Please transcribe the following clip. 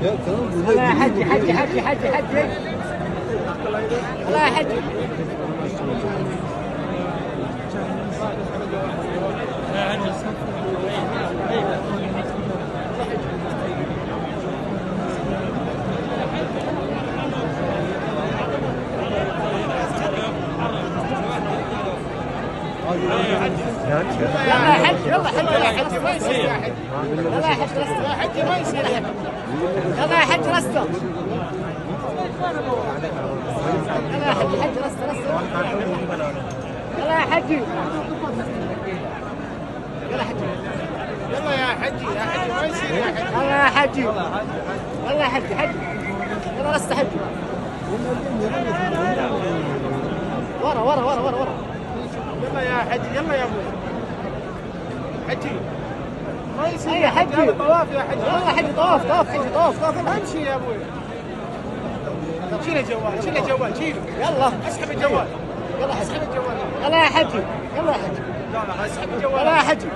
الله يا حجي حجي حجي حجي حجي. الله يا حجي. يلا يا حج يلا حج يا حج ما يصير يا حج. يلا يا حج رستم يا حج ما يصير يا حج. يلا يا حج رستم. يلا يا حج حج رستم رستم. يلا يا حجي. يلا حجي. يلا يا حجي يا حجي ما يصير يا حجي. يلا يا حجي. يلا يا حجي حجي. يلا رست حجي. ورا ورا ورا ورا ورا. يلا يا حجي يلا يا ابوي. حجي ما يصير يا حجي. هذا طواف يا حجي. يلا حجي طواف طواف حجي طواف طواف. امشي يا ابوي. شيل الجوال شيل الجوال شيله. يلا اسحب الجوال. يلا حجي. اسحب الجوال. يلا يا حجي. يلا يا حجي. لا لا اسحب الجوال. يلا يا حجي.